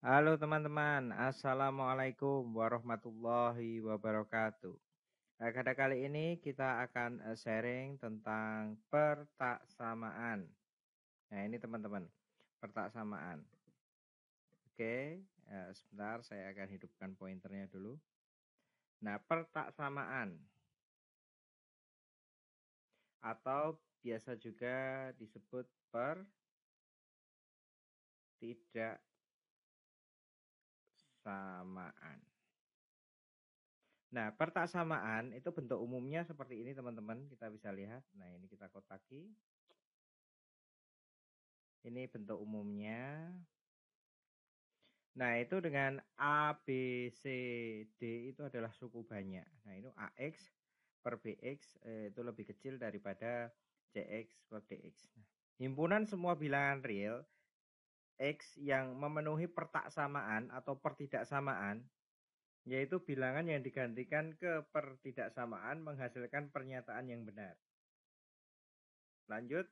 Halo teman-teman, Assalamualaikum warahmatullahi wabarakatuh. Pada kali ini kita akan sharing tentang pertaksamaan. Nah ini teman-teman, pertaksamaan. Oke, sebentar saya akan hidupkan pointernya dulu. Nah pertaksamaan atau biasa juga disebut pertidaksamaan. Nah, pertaksamaan itu bentuk umumnya seperti ini teman-teman, kita bisa lihat. Nah, ini kita kotaki. Ini bentuk umumnya. Nah, itu dengan A, B, C, D itu adalah suku banyak. Nah, itu AX per BX itu lebih kecil daripada CX per DX. Nah, himpunan semua bilangan real X yang memenuhi pertaksamaan atau pertidaksamaan, yaitu bilangan yang digantikan ke pertidaksamaan menghasilkan pernyataan yang benar. Lanjut.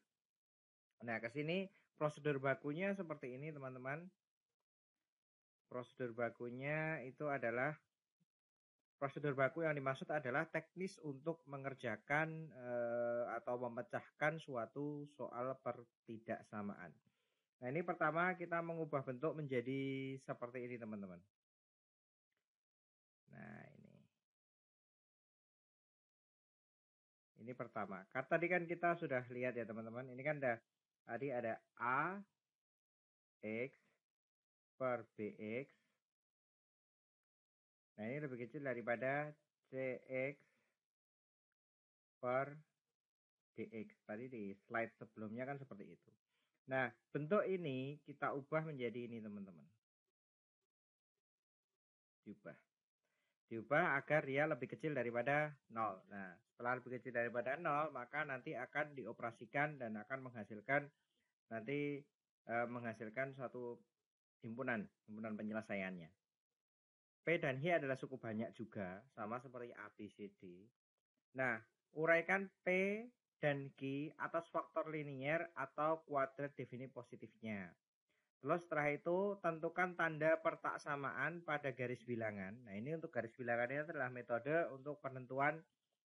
Nah, ke sini prosedur bakunya seperti ini, teman-teman. Prosedur bakunya itu adalah prosedur baku yang dimaksud adalah teknis untuk mengerjakan atau memecahkan suatu soal pertidaksamaan. Nah, ini pertama kita mengubah bentuk menjadi seperti ini, teman-teman. Nah, ini pertama. Tadi kan kita sudah lihat ya, teman-teman. Ini kan tadi ada A X per BX. Nah, ini lebih kecil daripada CX per DX. Tadi di slide sebelumnya kan seperti itu. Nah, bentuk ini kita ubah menjadi ini, teman-teman. Diubah agar dia lebih kecil daripada 0. Nah, setelah lebih kecil daripada 0, maka nanti akan dioperasikan dan akan menghasilkan menghasilkan suatu himpunan penyelesaiannya. P dan H adalah suku banyak juga, sama seperti A, B, C, D. Nah, uraikan P dan Q atas faktor linier atau kuadrat definisi positifnya. Terus setelah itu tentukan tanda pertaksamaan pada garis bilangan. Nah, ini untuk garis bilangan ini adalah metode untuk penentuan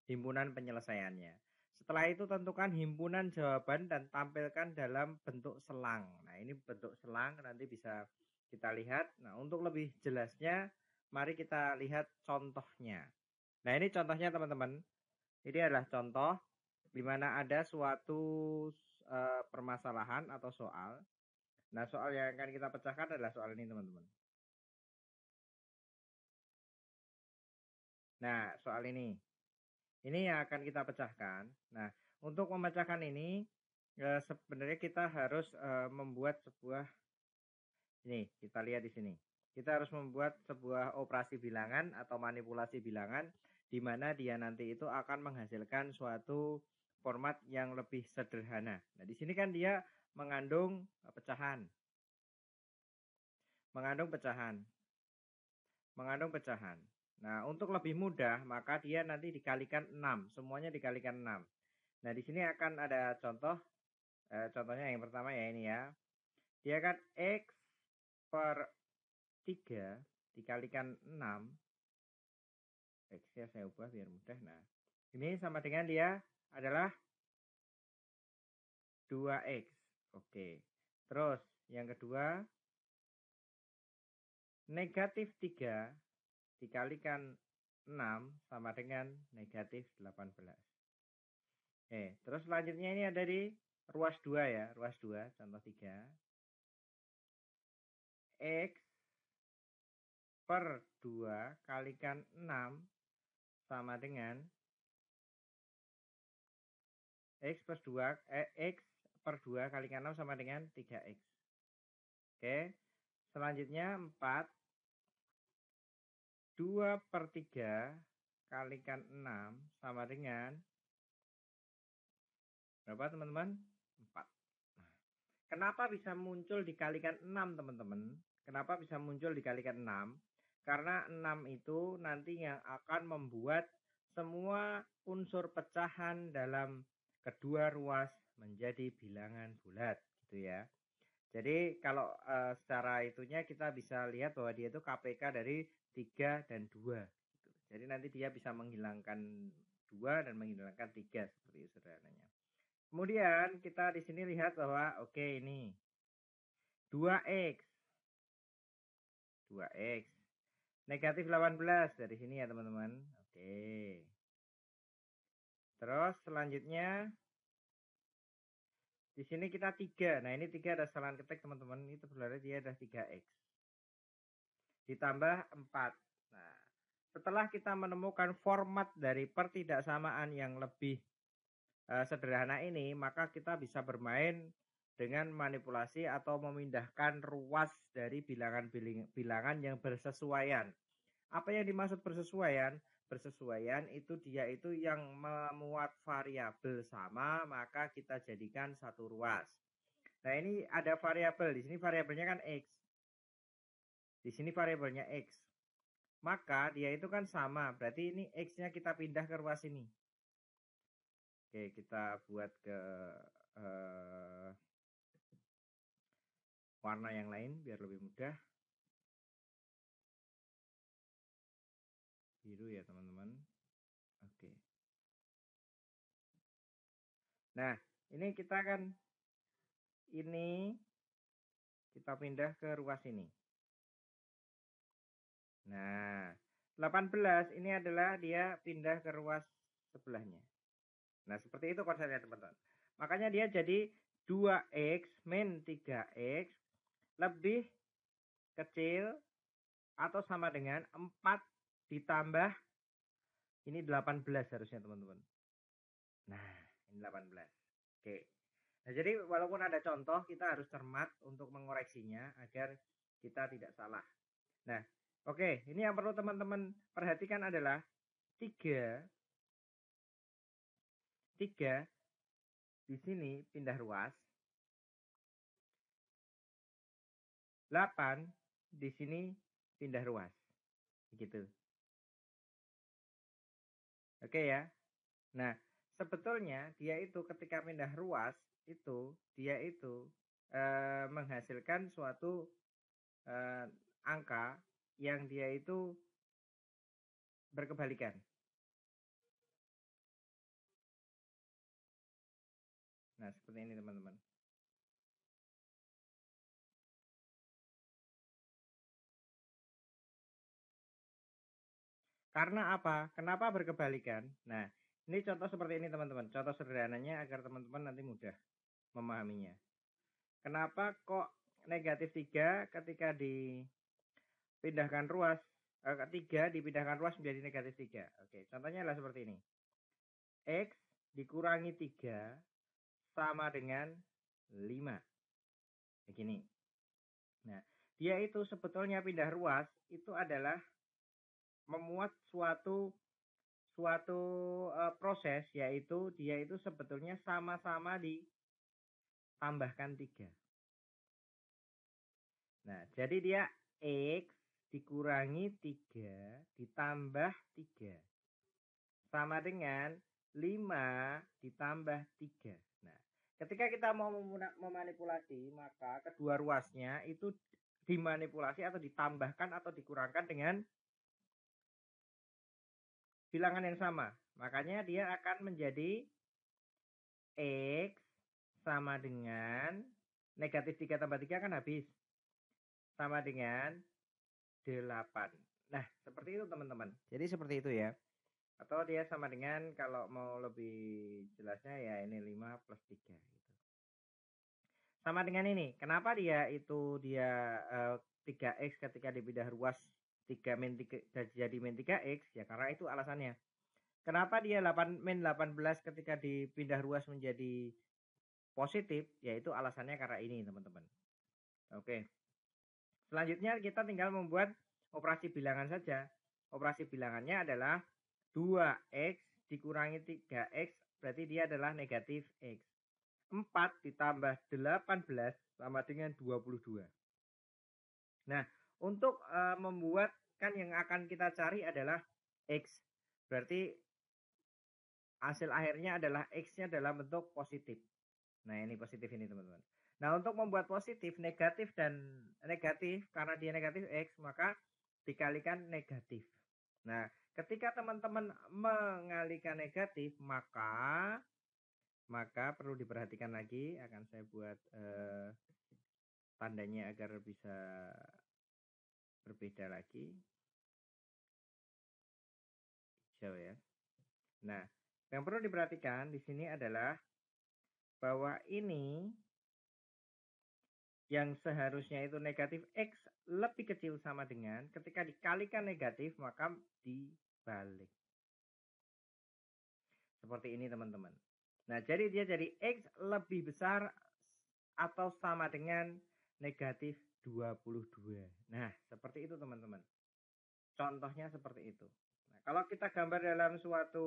himpunan penyelesaiannya. Setelah itu tentukan himpunan jawaban dan tampilkan dalam bentuk selang. Nah, ini bentuk selang nanti bisa kita lihat. Nah, untuk lebih jelasnya mari kita lihat contohnya. Nah, ini contohnya, teman-teman. Ini adalah contoh di mana ada suatu permasalahan atau soal. Nah, soal yang akan kita pecahkan adalah soal ini, teman-teman. Nah, soal ini. Ini yang akan kita pecahkan. Nah, untuk memecahkan ini, sebenarnya kita harus membuat sebuah, ini, kita lihat di sini. Kita harus membuat sebuah operasi bilangan atau manipulasi bilangan, di mana dia nanti itu akan menghasilkan suatu format yang lebih sederhana. Nah, di sini kan dia mengandung pecahan. Mengandung pecahan. Nah, untuk lebih mudah, maka dia nanti dikalikan 6. Semuanya dikalikan 6. Nah, di sini akan ada contoh. Contohnya yang pertama ya ini ya. Dia kan X per 3 dikalikan 6. X-nya saya ubah biar mudah. Nah, ini sama dengan dia adalah 2X. Oke. Terus, yang kedua, negatif 3 dikalikan 6 sama dengan negatif 18. Terus selanjutnya ini ada di ruas 2 ya, ruas 2, contoh 3. X per 2 kalikan 6 sama dengan X per 2 kalikan 6 sama dengan 3X. Oke, selanjutnya 4. 2 per 3 kalikan 6 sama dengan berapa, teman-teman? 4. Nah, kenapa bisa muncul dikalikan 6, teman-teman? Kenapa bisa muncul dikalikan 6? Karena 6 itu nanti yang akan membuat semua unsur pecahan dalam kedua ruas menjadi bilangan bulat, gitu ya. Jadi kalau secara itunya kita bisa lihat bahwa dia itu KPK dari 3 dan 2. Gitu. Jadi nanti dia bisa menghilangkan 2 dan menghilangkan 3 seperti itu sederhananya. Kemudian kita di sini lihat bahwa oke ini 2x. 2x. Negatif 18 dari sini ya teman-teman. Oke. Terus selanjutnya di sini kita 3. Nah, ini 3 ada kesalahan ketik teman-teman. Itu berarti dia ada 3x. Ditambah 4. Nah, setelah kita menemukan format dari pertidaksamaan yang lebih sederhana ini, maka kita bisa bermain dengan manipulasi atau memindahkan ruas dari bilangan yang bersesuaian. Apa yang dimaksud bersesuaian? Bersesuaian itu dia itu yang memuat variabel sama, maka kita jadikan satu ruas. Nah, ini ada variabel. Di sini variabelnya kan x. Di sini variabelnya x. Maka dia itu kan sama. Berarti ini x-nya kita pindah ke ruas ini. Oke, kita buat ke warna yang lain biar lebih mudah. Biru ya teman-teman. Oke. Nah, ini kita kan ini kita pindah ke ruas ini. Nah, 18 ini adalah dia pindah ke ruas sebelahnya. Nah, seperti itu konsepnya teman-teman. Makanya dia jadi 2x min 3x lebih kecil atau sama dengan 4 ditambah ini 18 harusnya teman-teman. Nah, ini 18. Oke. Nah, jadi walaupun ada contoh, kita harus cermat untuk mengoreksinya agar kita tidak salah. Nah, oke, ini yang perlu teman-teman perhatikan adalah 3 di sini pindah ruas. 8 di sini pindah ruas. Begitu. Oke ya. Nah, sebetulnya dia itu ketika pindah ruas itu dia itu menghasilkan suatu angka yang dia itu berkebalikan. Nah, seperti ini teman-teman. Karena apa? Kenapa berkebalikan? Nah, ini contoh seperti ini teman-teman. Contoh sederhananya agar teman-teman nanti mudah memahaminya. Kenapa kok negatif 3 ketika dipindahkan ruas 3 dipindahkan ruas menjadi negatif 3? Oke, contohnya adalah seperti ini. X dikurangi 3 sama dengan 5. Begini. Nah, dia itu sebetulnya pindah ruas itu adalah memuat suatu proses, yaitu dia itu sebetulnya sama-sama ditambahkan 3. Nah, jadi dia X dikurangi 3 ditambah 3 sama dengan 5 ditambah 3. Nah, ketika kita mau memanipulasi, maka kedua ruasnya itu dimanipulasi atau ditambahkan atau dikurangkan dengan bilangan yang sama. Makanya dia akan menjadi X sama dengan negatif 3 tambah 3 kan habis. Sama dengan 8. Nah, seperti itu teman-teman. Jadi seperti itu ya. Atau dia sama dengan kalau mau lebih jelasnya ya ini 5 plus 3 gitu. Sama dengan ini. Kenapa dia 3x ketika dipindah ruas 3 min 3 jadi min 3x? Ya karena itu alasannya. Kenapa dia 8 min 18 ketika dipindah ruas menjadi positif? Yaitu alasannya karena ini teman-teman. Oke. Selanjutnya kita tinggal membuat operasi bilangan saja. Operasi bilangannya adalah 2x dikurangi 3x berarti dia adalah negatif x. 4 ditambah 18 sama dengan 22. Nah, untuk membuat kan yang akan kita cari adalah x. Berarti hasil akhirnya adalah x-nya dalam bentuk positif. Nah, ini positif ini teman-teman. Nah, untuk membuat positif, negatif dan negatif, karena dia negatif X, maka dikalikan negatif. Nah, ketika teman-teman mengalihkan negatif, maka perlu diperhatikan lagi, akan saya buat tandanya agar bisa berbeda lagi. Hijau ya. Nah, yang perlu diperhatikan di sini adalah bahwa ini yang seharusnya itu negatif X lebih kecil sama dengan ketika dikalikan negatif maka dibalik. Seperti ini teman-teman. Nah, jadi dia jadi X lebih besar atau sama dengan negatif 22. Nah, seperti itu teman-teman. Contohnya seperti itu. Nah, kalau kita gambar dalam suatu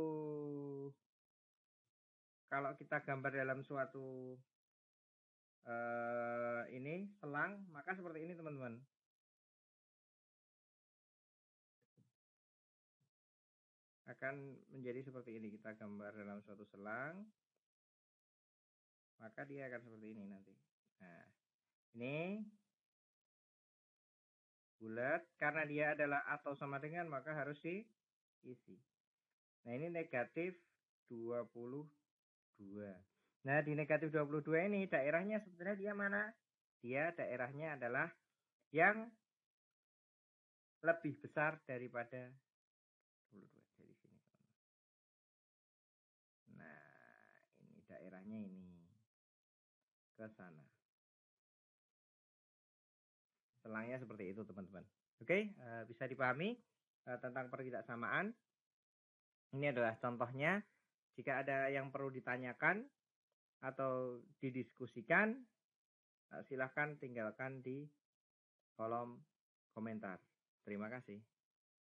ini selang, maka seperti ini teman-teman. Akan menjadi seperti ini. Kita gambar dalam suatu selang, maka dia akan seperti ini nanti. Nah, ini bulat, karena dia adalah atau sama dengan maka harus diisi. Nah, ini negatif 22. Nah, di negatif 22 ini daerahnya sebenarnya dia mana? Dia daerahnya adalah yang lebih besar daripada 22 dari sini. Nah, ini daerahnya ini ke sana. Selangnya seperti itu teman-teman. Oke, bisa dipahami tentang pertidaksamaan. Ini adalah contohnya. Jika ada yang perlu ditanyakan atau didiskusikan, silahkan tinggalkan di kolom komentar. Terima kasih.